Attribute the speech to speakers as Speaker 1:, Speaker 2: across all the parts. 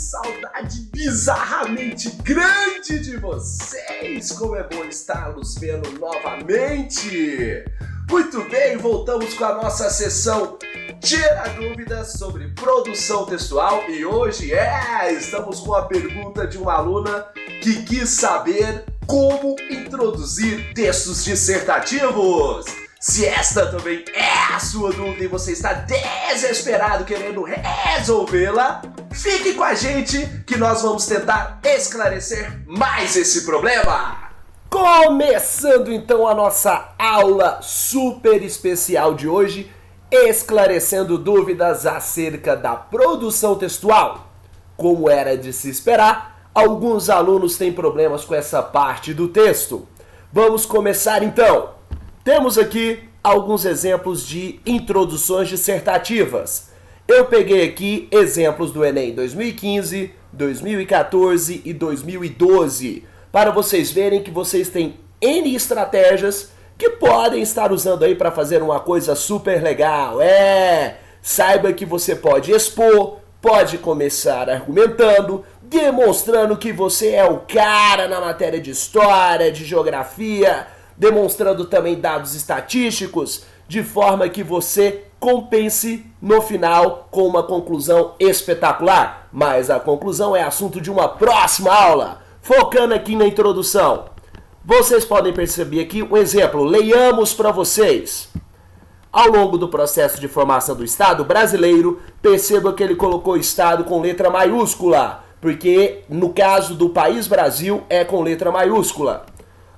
Speaker 1: saudade bizarramente grande de vocês! Como é bom estar nos vendo novamente! Muito bem, voltamos com a nossa sessão Tira Dúvidas sobre produção textual e hoje estamos com a pergunta de uma aluna que quis saber como introduzir textos dissertativos. Se esta também é a sua dúvida e você está desesperado querendo resolvê-la, fique com a gente que nós vamos tentar esclarecer mais esse problema. Começando então a nossa aula super especial de hoje, esclarecendo dúvidas acerca da produção textual. Como era de se esperar, alguns alunos têm problemas com essa parte do texto. Vamos começar então. Temos aqui alguns exemplos de introduções dissertativas. Eu peguei aqui exemplos do Enem 2015, 2014 e 2012, para vocês verem que vocês têm N estratégias que podem estar usando aí para fazer uma coisa super legal. Saiba que você pode expor, pode começar argumentando, demonstrando que você é o cara na matéria de história, de geografia, demonstrando também dados estatísticos, de forma que você compense no final com uma conclusão espetacular. Mas a conclusão é assunto de uma próxima aula. Focando aqui na introdução. Vocês podem perceber aqui um exemplo. Leiamos para vocês. Ao longo do processo de formação do Estado brasileiro, perceba que ele colocou Estado com letra maiúscula, porque no caso do país Brasil é com letra maiúscula.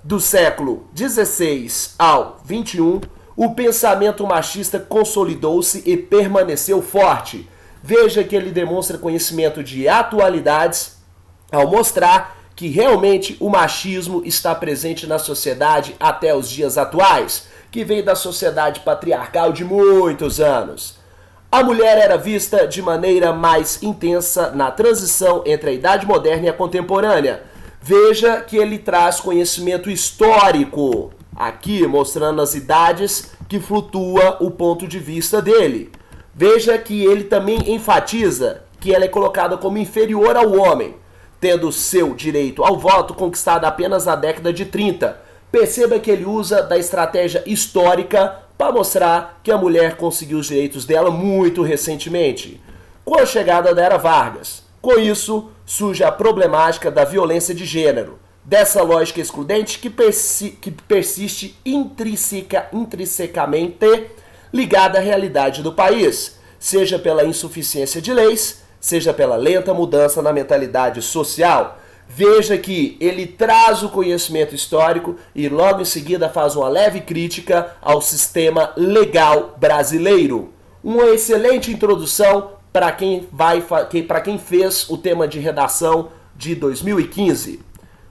Speaker 1: Do século XVI ao XXI, o pensamento machista consolidou-se e permaneceu forte. Veja que ele demonstra conhecimento de atualidades ao mostrar que realmente o machismo está presente na sociedade até os dias atuais, que vem da sociedade patriarcal de muitos anos. A mulher era vista de maneira mais intensa na transição entre a Idade Moderna e a contemporânea. Veja que ele traz conhecimento histórico, aqui mostrando as idades que flutua o ponto de vista dele. Veja que ele também enfatiza que ela é colocada como inferior ao homem, tendo seu direito ao voto conquistado apenas na década de 30. Perceba que ele usa da estratégia histórica para mostrar que a mulher conseguiu os direitos dela muito recentemente, com a chegada da Era Vargas. Com isso, surge a problemática da violência de gênero, dessa lógica excludente que persiste intrinsecamente ligada à realidade do país, seja pela insuficiência de leis, seja pela lenta mudança na mentalidade social. Veja que ele traz o conhecimento histórico e logo em seguida faz uma leve crítica ao sistema legal brasileiro. Uma excelente introdução para quem fez o tema de redação de 2015.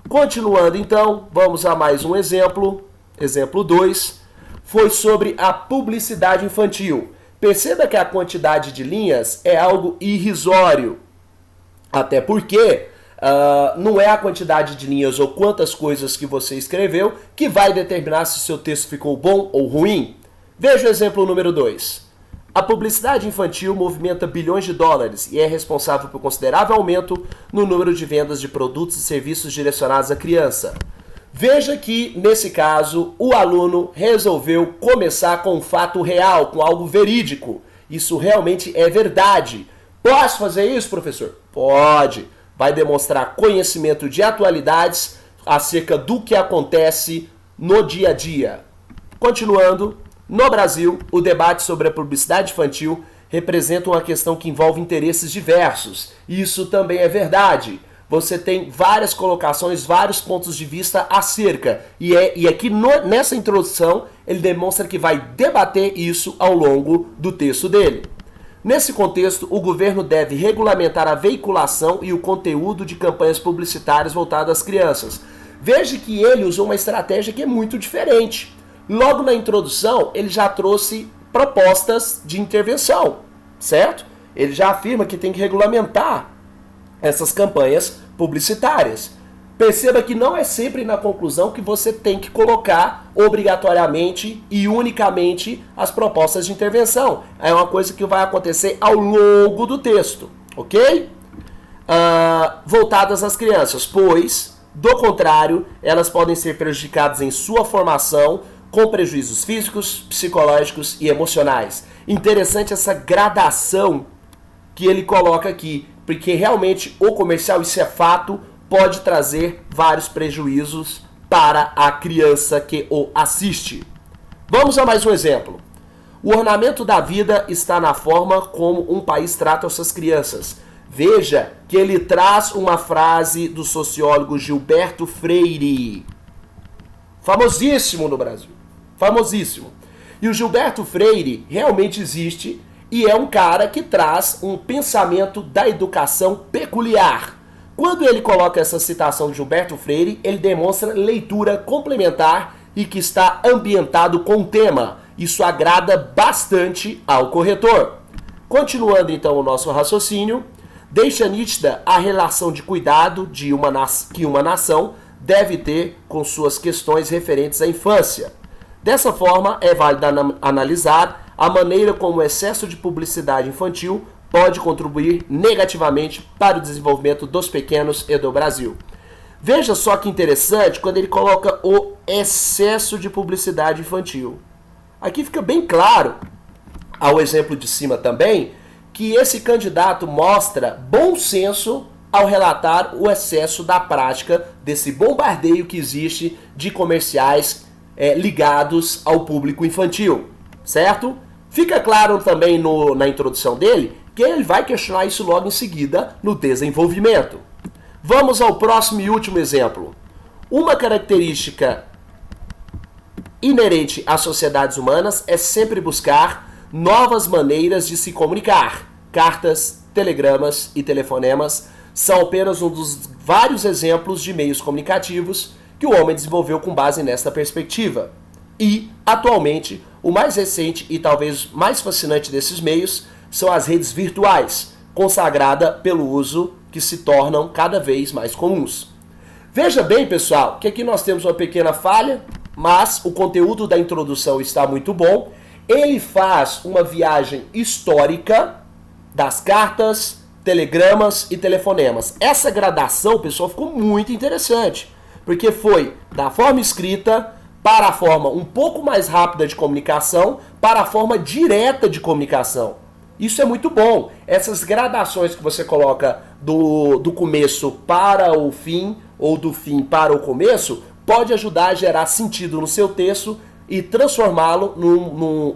Speaker 1: Continuando então, vamos a mais um exemplo. Exemplo 2 foi sobre a publicidade infantil. Perceba que a quantidade de linhas é algo irrisório, até porque não é a quantidade de linhas ou quantas coisas que você escreveu que vai determinar se seu texto ficou bom ou ruim. Veja o exemplo número 2. A publicidade infantil movimenta bilhões de dólares e é responsável por considerável aumento no número de vendas de produtos e serviços direcionados à criança. Veja que, nesse caso, o aluno resolveu começar com um fato real, com algo verídico. Isso realmente é verdade. Posso fazer isso, professor? Pode. Vai demonstrar conhecimento de atualidades acerca do que acontece no dia a dia. Continuando. No Brasil, o debate sobre a publicidade infantil representa uma questão que envolve interesses diversos. Isso também é verdade. Você tem várias colocações, vários pontos de vista acerca. E aqui nessa introdução, ele demonstra que vai debater isso ao longo do texto dele. Nesse contexto, o governo deve regulamentar a veiculação e o conteúdo de campanhas publicitárias voltadas às crianças. Veja que ele usou uma estratégia que é muito diferente. Logo na introdução, ele já trouxe propostas de intervenção, certo? Ele já afirma que tem que regulamentar essas campanhas publicitárias. Perceba que não é sempre na conclusão que você tem que colocar obrigatoriamente e unicamente as propostas de intervenção. É uma coisa que vai acontecer ao longo do texto, ok?
Speaker 2: voltadas às crianças, pois, do contrário, elas podem ser prejudicadas em sua formação com prejuízos físicos, psicológicos e emocionais. Interessante essa gradação que ele coloca aqui, porque realmente o comercial, isso é fato, pode trazer vários prejuízos para a criança que o assiste. Vamos a mais um exemplo. O ornamento da vida está na forma como um país trata as suas crianças. Veja que ele traz uma frase do sociólogo Gilberto Freire, famosíssimo no Brasil, famosíssimo. E o Gilberto Freire realmente existe e é um cara que traz um pensamento da educação peculiar. Quando ele coloca essa citação de Gilberto Freire, ele demonstra leitura complementar e que está ambientado com o tema. Isso agrada bastante ao corretor. Continuando então o nosso raciocínio, deixa nítida a relação de cuidado que uma nação deve ter com suas questões referentes à infância. Dessa forma, é válido analisar a maneira como o excesso de publicidade infantil pode contribuir negativamente para o desenvolvimento dos pequenos e do Brasil. Veja só que interessante quando ele coloca o excesso de publicidade infantil. Aqui fica bem claro, ao exemplo de cima também, que esse candidato mostra bom senso ao relatar o excesso da prática desse bombardeio que existe de comerciais ligados ao público infantil, certo? Fica claro também na introdução dele que ele vai questionar isso logo em seguida no desenvolvimento. Vamos ao próximo e último exemplo. Uma característica inerente às sociedades humanas é sempre buscar novas maneiras de se comunicar. Cartas, telegramas e telefonemas são apenas um dos vários exemplos de meios comunicativos que o homem desenvolveu com base nesta perspectiva. E, atualmente, o mais recente e talvez mais fascinante desses meios são as redes virtuais, consagrada pelo uso que se tornam cada vez mais comuns. Veja bem, pessoal, que aqui nós temos uma pequena falha, mas o conteúdo da introdução está muito bom. Ele faz uma viagem histórica das cartas, telegramas e telefonemas. Essa gradação, pessoal, ficou muito interessante, porque foi da forma escrita para a forma um pouco mais rápida de comunicação para a forma direta de comunicação. Isso é muito bom. Essas gradações que você coloca do começo para o fim ou do fim para o começo pode ajudar a gerar sentido no seu texto e transformá-lo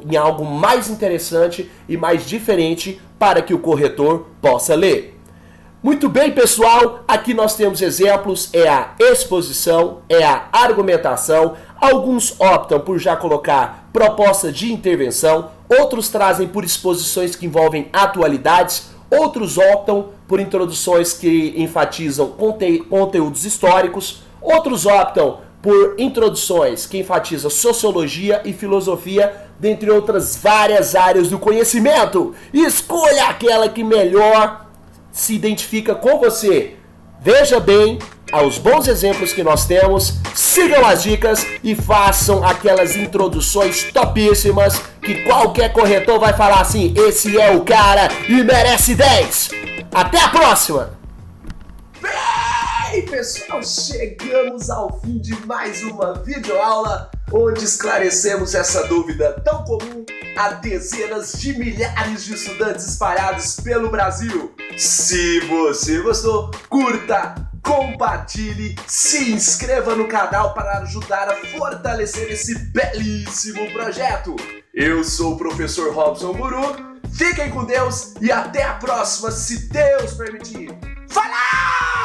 Speaker 2: em algo mais interessante e mais diferente para que o corretor possa ler. Muito bem, pessoal, aqui nós temos exemplos, é a exposição, é a argumentação. Alguns optam por já colocar proposta de intervenção, outros trazem por exposições que envolvem atualidades, outros optam por introduções que enfatizam conteúdos históricos, outros optam por introduções que enfatizam sociologia e filosofia, dentre outras várias áreas do conhecimento. Escolha aquela que melhor se identifica com você. Veja bem aos bons exemplos que nós temos, sigam as dicas e façam aquelas introduções topíssimas que qualquer corretor vai falar assim: esse é o cara e merece 10. Até a próxima!
Speaker 1: Bem, pessoal, chegamos ao fim de mais uma videoaula onde esclarecemos essa dúvida tão comum a dezenas de milhares de estudantes espalhados pelo Brasil. Se você gostou, curta, compartilhe, se inscreva no canal para ajudar a fortalecer esse belíssimo projeto. Eu sou o professor Robson Guru, fiquem com Deus e até a próxima, se Deus permitir. Fala!